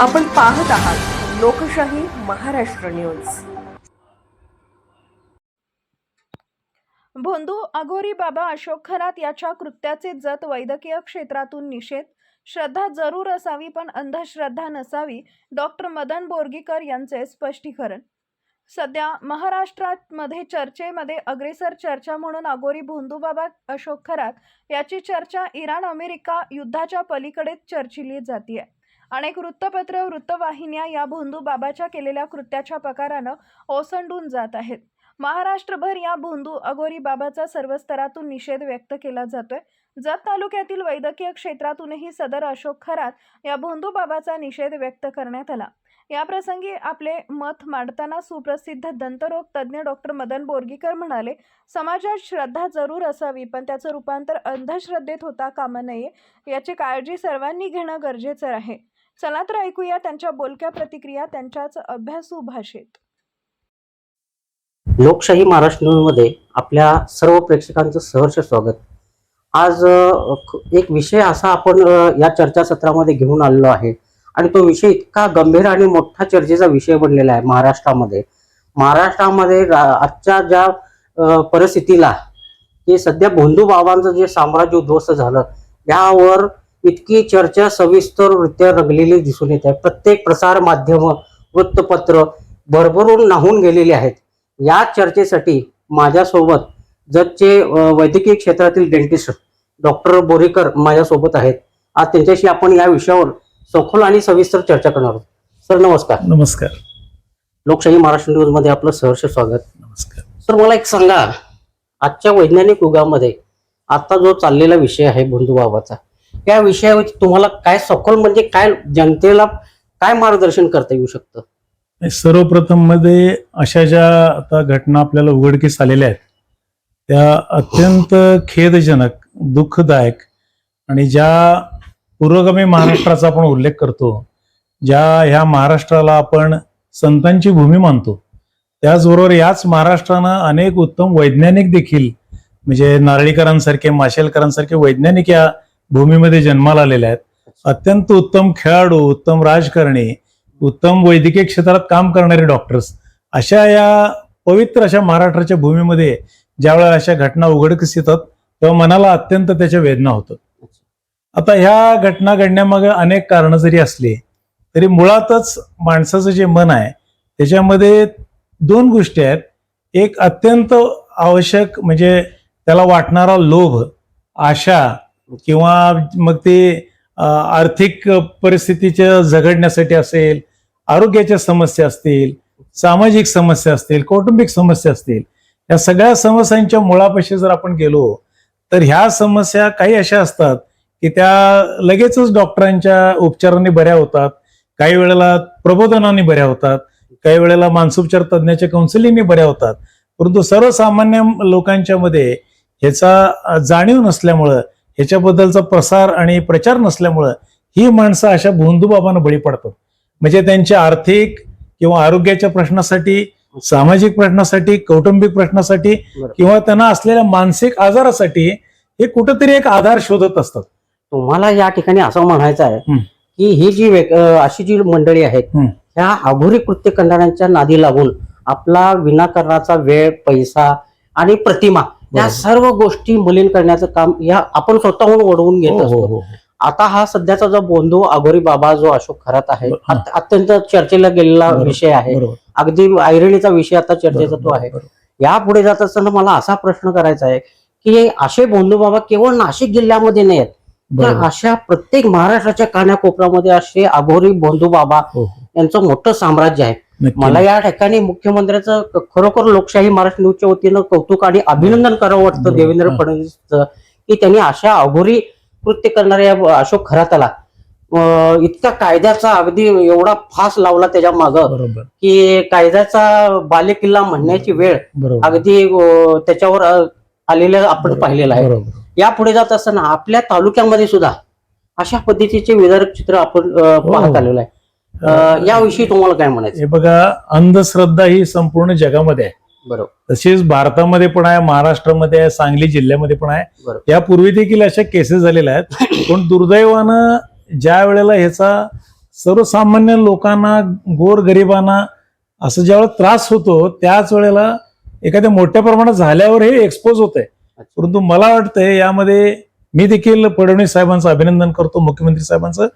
आपण पाहत आहात लोकशाही महाराष्ट्र न्यूज। भोंदू अघोरी बाबा अशोक खरात याच्या कृत्याचे जत वैद्यकीय क्षेत्रातून निषेध। श्रद्धा जरूर असावी पण अंधश्रद्धा नसावी, डॉक्टर मदन बोरगीकर यांचे स्पष्टीकरण। सध्या महाराष्ट्रामध्ये चर्चेमध्ये अग्रेसर चर्चा म्हणून अघोरी भोंदू बाबा अशोक खरात याची चर्चा इराण अमेरिका युद्धाच्या पलीकडेच चर्चिली जाते। अनेक वृत्तपत्र वृत्तवाहिन्या या भोंदू बाबाच्या केलेल्या कृत्याच्या प्रकारानं ओसंडून जात आहेत। महाराष्ट्रभर या भोंदू अघोरी बाबाचा सर्व स्तरातून निषेध व्यक्त केला जातोय। जत तालुक्यातील वैद्यकीय क्षेत्रातूनही सदर अशोक खरात या भोंदू बाबाचा निषेध व्यक्त करण्यात आला। या प्रसंगी आपले मत मांडताना सुप्रसिद्ध दंतरोग तज्ज्ञ डॉक्टर मदन बोरगीकर म्हणाले, समाजात श्रद्धा जरूर असावी पण त्याचं रूपांतर अंधश्रद्धेत होता कामा नये, याची काळजी सर्वांनी घेणं गरजेचं आहे। चला तर ऐकूया त्यांच्या बोलक्या प्रतिक्रिया त्यांच्याच अभ्यासू भाषेत। लोकशाही महाराष्ट्र न्यूजमध्ये आपल्या सर्व प्रेक्षकांचं सहर्ष स्वागत। आज एक विषय असा आपण या चर्चासत्रामध्ये घेऊन आलेलो आहे आणि तो विषय इतका गंभीर आणि मोठा चर्चेचा विषय बनलेला आहे महाराष्ट्रामध्ये आजच्या ज्या परिस्थितीला जे सध्या भोंदू बाबांचं जे साम्राज्य उद्ध्वस्त झालं यावर इतकी चर्चा सविस्तररित्या रंगलेली दिसून येत आहे। प्रत्येक प्रसार माध्यम वृत्तपत्र भरभरून न्हावून गेलेली आहेत। या चर्चेसाठी माझ्यासोबत जतचे वैद्यकीय क्षेत्रातील डेंटिस्ट डॉक्टर बोरीकर माझ्यासोबत आहेत। आज त्यांच्याशी आपण या विषयावर सखोल आणि सविस्तर चर्चा करणार आहोत। सर नमस्कार। नमस्कार। लोकशाही महाराष्ट्र न्यूज मध्ये आपलं सहर्ष स्वागत। नमस्कार सर, मला एक सांगा, आजच्या वैज्ञानिक युगामध्ये आता जो चाललेला विषय आहे भोंदू बाबाचा, या विषयावर तुम्हाला काय सखोल म्हणजे काय जनतेला काय मार्गदर्शन करता येऊ शकतं? सर्वप्रथम मध्ये अशा ज्या आता घटना आपल्याला उघडकीस आलेल्या आहेत त्या अत्यंत खेदजनक, दुःखदायक आणि ज्या पूर्वगामी महाराष्ट्राचा आपण उल्लेख करतो, ह्या महाराष्ट्राला आपण संतांची भूमी मानतो, त्याचबरोबर याच महाराष्ट्रानं अनेक उत्तम वैज्ञानिक देखील म्हणजे नारळीकरांसारखे, माशेलकरांसारखे वैज्ञानिक या भूमीमध्ये जन्माला आलेले आहेत। अत्यंत उत्तम खेळाडू, उत्तम राजकारणी, उत्तम वैद्यकीय क्षेत्रात काम करणारे डॉक्टर्स, अशा या पवित्र अशा महाराष्ट्राच्या भूमीमध्ये ज्यावेळेला अशा घटना उघडकीस येतात तेव्हा मनाला अत्यंत त्याच्या वेदना होतात। आता ह्या घटना घडण्यामागे अनेक कारणं जरी असली तरी मुळातच माणसाचं जे मन आहे त्याच्यामध्ये दोन गोष्टी आहेत। एक अत्यंत आवश्यक म्हणजे त्याला वाटणारा लोभ, आशा किंवा मग ते आर्थिक परिस्थितीच्या झगडण्यासाठी असेल, आरोग्याच्या समस्या असतील, सामाजिक समस्या असतील, कौटुंबिक समस्या असतील, या सगळ्या समस्यांच्या मुळापाशी जर आपण गेलो तर ह्या समस्या काही अशा असतात की त्या लगेचच डॉक्टरांच्या उपचाराने बऱ्या होतात, काही वेळेला प्रबोधनाने बऱ्या होतात, काही वेळेला मानसोपचार तज्ञाच्या काउन्सिलिंगने बऱ्या होतात, परंतु सर्वसामान्य लोकांच्या मध्ये ह्याचा जाणीव नसल्यामुळं, ह्याच्याबद्दलचा प्रसार आणि प्रचार नसल्यामुळं ही माणसं अशा भोंदू बाबांना बळी पडतात। म्हणजे त्यांच्या आर्थिक किंवा आरोग्याच्या प्रश्नासाठी, सामाजिक प्रश्नासाठी, कौटुंबिक प्रश्नासाठी किंवा त्यांना असलेल्या मानसिक आजारासाठी हे कुठेतरी एक आधार शोधत असतात। तुम्हाला या ठिकाणी असं म्हणायचं आहे की ही जी अशी जी मंडळी आहेत ह्या अघोरी कृत्य करणाऱ्यांच्या नादी लागून आपला विनाकारणाचा वेळ, पैसा आणि प्रतिमा या सर्व गोष्टी मलिन करण्याचं काम या आपण स्वतःहून ओढवून घेत असतो। आता हा सध्याचा जो भोंदू अघोरी बाबा जो अशोक खरात आहे अत्यंत चर्चेला गेलेला विषय आहे, अगदी ऐरणीचा विषय आता चर्चेचा तो आहे। यापुढे जात असताना मला असा प्रश्न करायचा आहे की असे भोंदू बाबा केवळ नाशिक जिल्ह्यामध्ये नाहीत, तर अशा प्रत्येक महाराष्ट्राच्या कानाकोपऱ्यामध्ये असे अघोरी भोंदू बाबा यांचं मोठं साम्राज्य आहे। मला या ठिकाणी मुख्यमंत्र्याचं खरोखर लोकशाही महाराष्ट्र न्यूजच्या वतीनं कौतुक आणि अभिनंदन करावं वाटतं देवेंद्र फडणवीसचं की त्यांनी अशा अघोरी कृत्य करणाऱ्या अशोक खराताला इतका कायद्याचा अगदी एवढा फास लावला त्याच्या मागं की कायद्याचा बालेकिल्ला म्हणण्याची वेळ अगदी त्याच्यावर आलेलं आपण पाहिलेलं आहे। यापुढे जात असताना आपल्या तालुक्यामध्ये सुद्धा अशा पद्धतीचे विदारक चित्र आपण पाहत आलेलं आहे। याविषयी तुम्हाला काय म्हणायचं? हे बघा, अंधश्रद्धा ही संपूर्ण जगामध्ये आहे, बरोबर, तसेच भारतामध्ये पण आहे, महाराष्ट्रामध्ये आहे, सांगली जिल्ह्यामध्ये पण आहे। यापूर्वी देखील अशा केसेस झालेल्या आहेत, पण दुर्दैवानं ज्या वेळेला ह्याचा सर्वसामान्य लोकांना, गोरगरिबांना असं ज्यावेळेला त्रास होतो त्याच वेळेला एखाद्या मोठ्या प्रमाणात झाल्यावर हे एक्सपोज होत आहे. परंतु मला वाटतंय यामध्ये मी देखील फडणवीस साहेबांचं अभिनंदन करतो, मुख्यमंत्री साहेबांचं.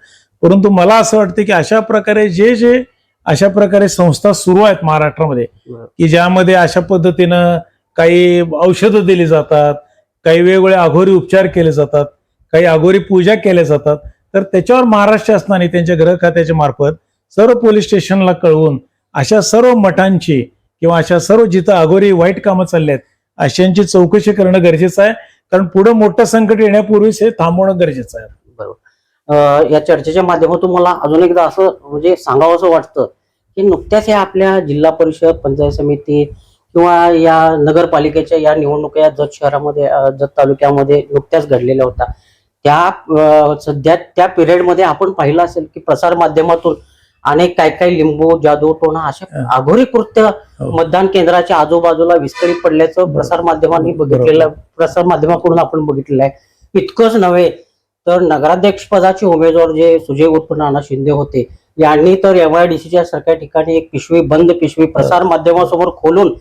परंतु मला असं वाटतं की अशा प्रकारे जे अशा प्रकारे संस्था सुरू आहेत महाराष्ट्रामध्ये की ज्यामध्ये अशा पद्धतीनं काही औषधं दिली जातात, काही वेगवेगळे अघोरी उपचार केले जातात, काही अघोरी पूजा केल्या जातात, तर त्याच्यावर महाराष्ट्र शासनाने त्यांच्या गृह खात्याच्या मार्फत सर्व पोलीस स्टेशनला कळवून अशा सर्व मठांची किंवा अशा सर्व जिथं अघोरी वाईट कामं चालली आहेत अशांची चौकशी करणं गरजेचं आहे. कारण पुढे मोठं संकट येण्यापूर्वीच हे थांबवणं गरजेचं आहे. बरोबर. या चर्चेच्या माध्यमातून मला अजून एकदा असं म्हणजे सांगावं असं वाटतं की नुकत्याच या आपल्या जिल्हा परिषद, पंचायत समिती किंवा या नगरपालिकेच्या या निवडणुका या जत शहरामध्ये, जत तालुक्यामध्ये नुकत्याच घडलेल्या होत्या. त्या सध्या त्या पिरियडमध्ये आपण पाहिलं असेल की प्रसार माध्यमातून अनेक काही लिंबू, जादू टोणा अशा अघोरी कृत्य मतदान केंद्राच्या आजूबाजूला विस्कळीत पडल्याचं प्रसार माध्यमांनी बघितलेलं, प्रसार माध्यमाकडून आपण बघितलेलं आहे. इतकंच नव्हे तर नगराध्यक्ष पदाचे उमेदवार जे सुजय उर्फ नाना शिंदे होते यांनी तर MIDCच्या सारख्या ठिकाणी एक बंद पिशवी प्रसार माध्यमासमोर खोलून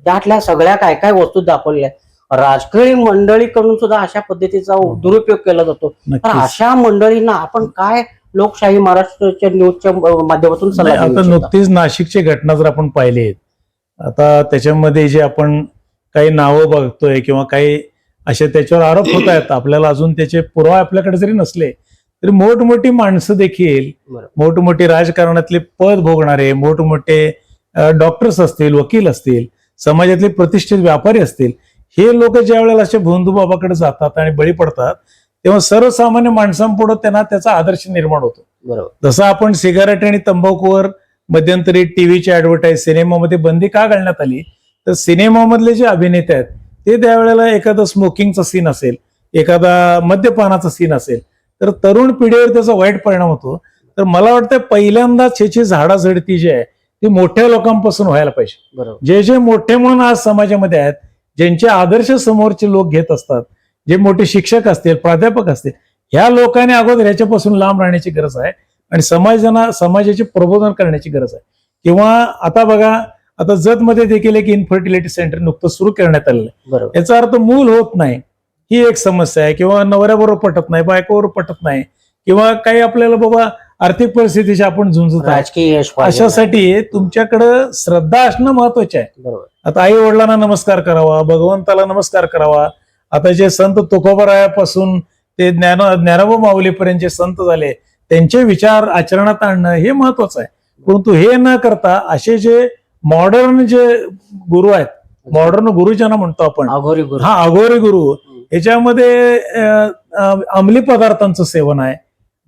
त्यातल्या सगळ्या काय वस्तू दाखवल्या. राजकीय मंडळीकडून सुद्धा अशा पद्धतीचा दुरुपयोग केला जातो. तर अशा मंडळींना आपण काय लोकशाही महाराष्ट्राच्या न्यूजच्या माध्यमातून सल्ला देऊ आता इच्छिता? नुकतीच नाशिकची घटना जर आपण पाहिली आहेत, आता त्याच्यामध्ये जे आपण काही नावं बघतोय किंवा काही असे त्याच्यावर आरोप होत आहेत, आपल्याला अजून त्याचे पुरावे आपल्याकडे जरी नसले तरी मोठमोठी माणसं देखील, मोठमोठी राजकारणातले पद भोगणारे मोठमोठे डॉक्टर्स असतील, वकील असतील, समाजातले प्रतिष्ठित व्यापारी असतील, हे लोक ज्या वेळेला असे भोंदूबाबाकडे जातात आणि बळी पडतात तेव्हा सर्वसामान्य माणसांपुढे त्यांना त्याचा आदर्श निर्माण होतो. बरोबर. जसं आपण सिगारेट आणि तंबाखूवर मध्यंतरी टीव्हीची ऍडव्हर्टाईज, सिनेमामध्ये बंदी का घालण्यात आली, तर सिनेमामधले जे अभिनेते आहेत ते त्यावेळेला एखादा स्मोकिंगचा सीन असेल, एखादा मद्यपानाचा सीन असेल तर तरुण पिढीवर त्याचा वाईट परिणाम होतो. तर मला वाटतं पहिल्यांदाच ह्याची झाडाझडती जी आहे ती मोठ्या लोकांपासून व्हायला पाहिजे. बरोबर. जे मोठे म्हणून आज समाजामध्ये आहेत, ज्यांचे आदर्श समोरचे लोक घेत असतात, जे मोठे शिक्षक असतील, प्राध्यापक असतील, ह्या लोकांनी अगोदर ह्याच्यापासून लांब राहण्याची गरज आहे आणि समाजाचे प्रबोधन करण्याची गरज आहे. किंवा आता बघा, आता जतमध्ये देखील एक इनफर्टिलिटी सेंटर नुकतं सुरू करण्यात आलेलं आहे. बरोबर. याचा अर्थ मूल होत नाही ही एक समस्या आहे, किंवा नवऱ्याबरोबर पटत नाही, बायकोबरोबर पटत नाही, किंवा काही आपल्याला बाबा आर्थिक परिस्थितीशी आपण झुंजत आहे, राजकीय यश पाहिजे. अशासाठी तुमच्याकडं श्रद्धा असणं महत्वाचे आहे. बरोबर. आता आई वडिलांना नमस्कार करावा, भगवंताला नमस्कार करावा. आता जे संत तुकोबारायापासून ते ज्ञानोबा माऊलीपर्यंत जे संत झाले त्यांचे विचार आचरणात आणणं हे महत्वाचं आहे. परंतु हे न करता असे जे मॉडर्न जे गुरु आहेत, मॉडर्न गुरु ज्यांना म्हणतो आपण, अघोरी गुरु, हा अघोरी गुरु, याच्यामध्ये अंमली पदार्थांचं सेवन आहे,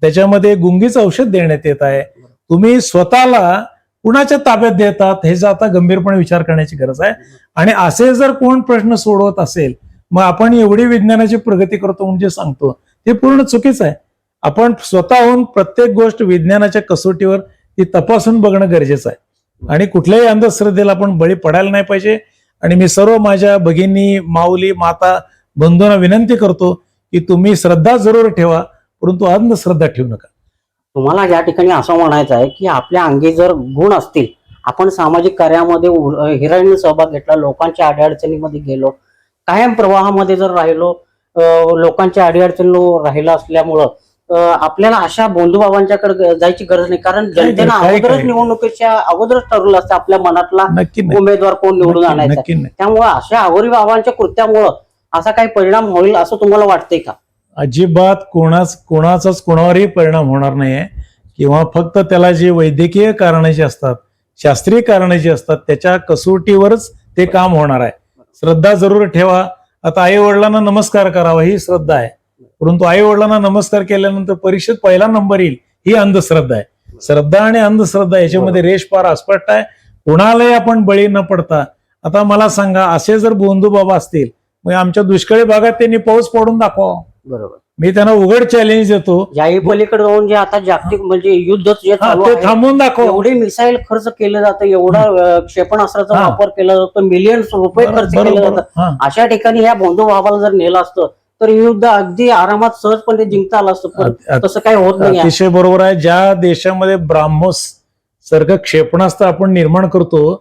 त्याच्यामध्ये गुंगीचं औषध देण्यात येत आहे. तुम्ही स्वतःला कुणाच्या ताब्यात देतात ह्याचा आता गंभीरपणे विचार करण्याची गरज आहे. आणि असे जर कोण प्रश्न सोडवत असेल, मग आपण एवढी विज्ञानाची प्रगती करतो म्हणजे सांगतो ते पूर्ण चुकीचं आहे. आपण स्वतःहून प्रत्येक गोष्ट विज्ञानाच्या कसोटीवर ती तपासून बघणं गरजेचं आहे आणि कुठल्याही अंधश्रद्धेला आपण बळी पडायला नाही पाहिजे. आणि मी सर्व माझ्या भगिनी, माऊली, माता, बंधूंना विनंती करतो की तुम्ही श्रद्धा जरूर ठेवा, परंतु अंधश्रद्धा ठेवू नका. तुम्हाला या ठिकाणी असं म्हणायचं आहे की आपल्या अंगी जर गुण असतील, आपण सामाजिक कार्यामध्ये हिराईने सहभाग घेतला, लोकांच्या अडीअडचणीमध्ये गेलो, कायम प्रवाहामध्ये जर राहिलो, लोकांच्या अडीअडचणीवर राहिला असल्यामुळं आपल्याला अशा बंधूबाबांच्याकडे जायची गरज नाही. कारण जनतेनं अगोदरच निवडणुकीच्या अगोदरच ठरवलं असतं आपल्या मनातला उमेदवार कोण निवडून आणायचा. त्यामुळे अशा अघोरी बाबांच्या कृत्यामुळं असा काही परिणाम होईल असं तुम्हाला वाटतंय का? अजिबात कोणाचाच कोणावरही परिणाम होणार नाहीये. किंवा फक्त त्याला जे वैद्यकीय कारणं जी असतात, शास्त्रीय कारणं जी असतात, त्याच्या कसोटीवरच ते काम होणार आहे. श्रद्धा जरूर ठेवा. आता आई वडिलांना नमस्कार करावा ही श्रद्धा आहे, परंतु आई वडिलांना नमस्कार केल्यानंतर परीक्षेत पहिला नंबर येईल ही अंधश्रद्धा आहे. श्रद्धा आणि अंधश्रद्धा याच्यामध्ये रेष फार अस्पष्ट आहे. कुणालाही आपण बळी न पडता, आता मला सांगा, असे जर बंधू बाबा असतील, मग आमच्या दुष्काळी भागात त्यांनी पाऊस पडून दाखवा. बरोबर. मी त्यांना उघड चॅलेंज देतो, याही पलीकडे जाऊन जे आता जागतिक म्हणजे युद्ध जे चालू आहे, थांबवून दाखवा. एवढे मिसाईल खर्च केलं जातं, एवढा क्षेपणास्त्राचा वापर केला जातो, मिलियन्स रुपये खर्च केले जातात. अशा ठिकाणी या बंधू भावाला जर नेलं असतं तर हे युद्ध अगदी आरामात सहजपणे जिंकता आलं असतं, पण तसं काही होत नाही. अतिशय बरोबर आहे. ज्या देशामध्ये ब्राह्मोस सारखं क्षेपणास्त्र आपण निर्माण करतो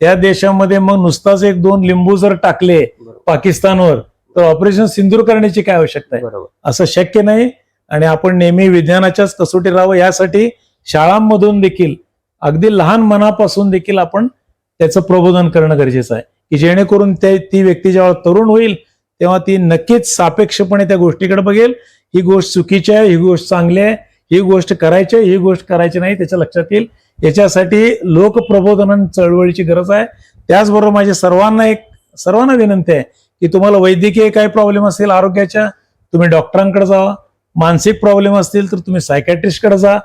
त्या देशामध्ये मग नुसताच 1-2 लिंबू जर टाकले पाकिस्तानवर तर ऑपरेशन सिंदूर करण्याची काय आवश्यकता आहे? बरोबर. असं शक्य नाही. आणि आपण नेहमी विज्ञानाच्याच कसोटी राहावं यासाठी शाळांमधून देखील अगदी लहान मनापासून देखील आपण त्याचं प्रबोधन करणं गरजेचं आहे, की जेणेकरून ती व्यक्ती जेव्हा तरुण होईल तेव्हा ती नक्कीच सापेक्षपणे त्या गोष्टीकडे बघेल. ही गोष्ट चुकीची आहे, ही गोष्ट चांगली आहे, ही गोष्ट करायची आहे, ही गोष्ट करायची नाही, त्याच्या लक्षात येईल. याच्यासाठी लोकप्रबोधन चळवळीची गरज आहे. त्याचबरोबर माझी सर्वांना विनंती आहे की तुम्हाला वैद्यकीय काही प्रॉब्लेम असेल आरोग्याच्या, तुम्ही डॉक्टरांकडे जावा. मानसिक प्रॉब्लेम असतील तर तुम्ही सायकॅट्रिस्टकडे जा.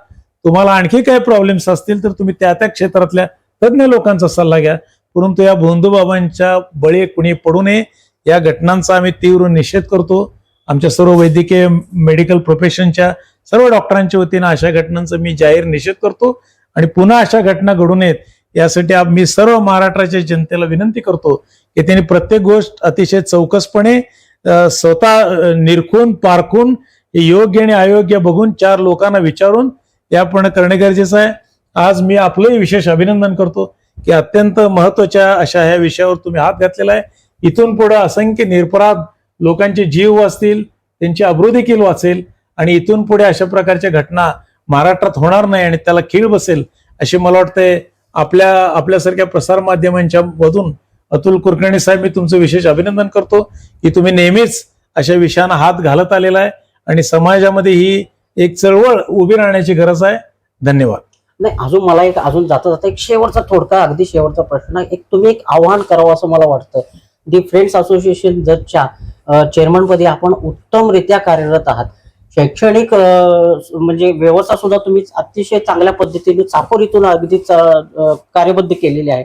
तुम्हाला आणखी काही प्रॉब्लेम्स असतील तर तुम्ही त्या क्षेत्रातल्या तज्ज्ञ लोकांचा सल्ला घ्या. परंतु या भोंदूबाबांच्या बळी कुणी पडू नये या घटनांचा आम्ही तीव्र निषेध करतो. आमच्या सर्व वैद्यकीय मेडिकल प्रोफेशनच्या सर्व डॉक्टरांच्या वतीनं अशा घटनांचा मी जाहीर निषेध करतो आणि पुन्हा अशा घटना घडू नयेत यासाठी मी सर्व महाराष्ट्राच्या जनतेला विनंती करतो की त्यांनी प्रत्येक गोष्ट अतिशय चौकसपणे स्वतः निरखून पारखून योग्य आणि अयोग्य बघून 4 लोकांना विचारून यापण करणे गरजेचं आहे. आज मी आपलंही विशेष अभिनंदन करतो की अत्यंत महत्वाच्या अशा ह्या विषयावर तुम्ही हात घातलेला आहे. इथून पुढे असंख्य निरपराध लोकांचे जीव वाचतील, त्यांची अब्रू देखील वाचेल आणि इथून पुढे अशा प्रकारच्या घटना महाराष्ट्रात होणार नाही आणि त्याला खीळ बसेल अशी मला वाटतंय. आपल्यासारख्या प्रसार माध्यमांच्या मधून अतुल कुलकर्णी साहेब, मी तुमचं विशेष अभिनंदन करतो की तुम्ही नेहमीच अशा विषयांना हात घालत आलेला आहे आणि समाजामध्ये ही एक चळवळ उभी राहण्याची गरज आहे. धन्यवाद. नाही, अजून मला अजून जाता एक शेवटचा थोडका अगदी शेवटचा प्रश्न, तुम्ही एक आव्हान करावं असं मला वाटतं. दी फ्रेंड्स असोसिएशन जजच्या चेअरमन पदी आपण उत्तमरित्या कार्यरत आहात. शैक्षणिक म्हणजे व्यवस्था सुद्धा तुम्ही अतिशय चांगल्या पद्धतीने चाकोरीतून अगदीच कार्यबद्ध केलेली आहे.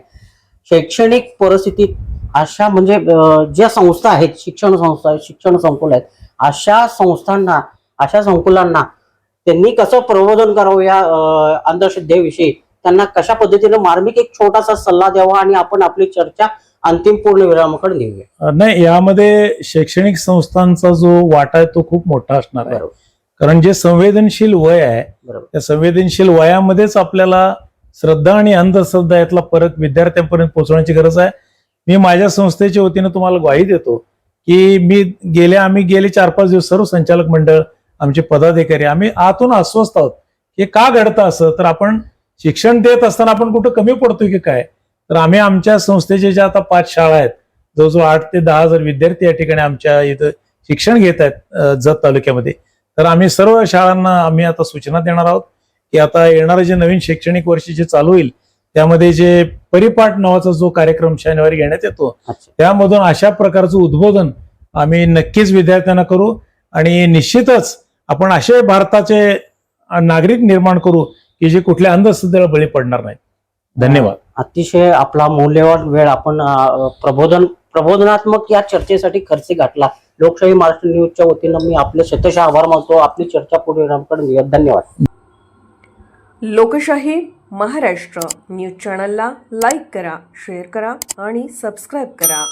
शैक्षणिक परिस्थितीत अशा म्हणजे ज्या संस्था आहेत, शिक्षण संस्था आहेत, शिक्षण संकुल आहेत, अशा संकुलांना त्यांनी कसं प्रबोधन करावं या अंधश्रद्धेविषयी, त्यांना कशा पद्धतीने मार्मिक एक छोटासा सल्ला द्यावा आणि आपण आपली चर्चा अंतिम पूर्ण विरामाकडे नेऊया. नाही, यामध्ये शैक्षणिक संस्थांचा जो वाटा आहे तो खूप मोठा असणार आहे. कारण जे संवेदनशील वय आहे त्या संवेदनशील वयामध्येच आपल्याला श्रद्धा आणि अंधश्रद्धा यातला फरक विद्यार्थ्यांपर्यंत पोहोचवण्याची गरज आहे. मी माझ्या संस्थेच्या वतीनं तुम्हाला ग्वाही देतो की आम्ही गेले 4-5 दिवस सर्व संचालक मंडळ, आमचे पदाधिकारी, आम्ही आतून अस्वस्थ आहोत की का घडतं असं. तर आपण शिक्षण देत असताना आपण कुठं कमी पडतोय की काय. तर आम्ही आमच्या संस्थेचे ज्या आता 5 शाळा आहेत, जवळजवळ 8 ते 10 हजार विद्यार्थी या ठिकाणी आमच्या इथं शिक्षण घेत आहेत जत तालुक्यामध्ये. तर आम्ही सर्व शाळांना आम्ही आता सूचना देणार आहोत की आता येणारं जे नवीन शैक्षणिक वर्ष जे चालू होईल त्यामध्ये जे परिपाठ नावाचा जो कार्यक्रम शनिवारी घेण्यात येतो त्यामधून अशा प्रकारचं उद्बोधन आम्ही नक्कीच विद्यार्थ्यांना करू आणि निश्चितच आपण असे भारताचे नागरिक निर्माण करू की जे कुठल्या अंधश्रद्धेला बळी पडणार नाहीत. धन्यवाद. अतिशय आपला मौल्यवान वेळ आपण प्रबोधनात्मक या चर्चेसाठी खर्च घातला. लोकशाही महाराष्ट्र न्यूजच्या वतीनं मी आपले शतशः आभार मानतो. आपली चर्चा पुढे नेऊया. धन्यवाद. लोकशाही महाराष्ट्र न्यूज चॅनलला लाईक करा, शेअर करा आणि सबस्क्राईब करा.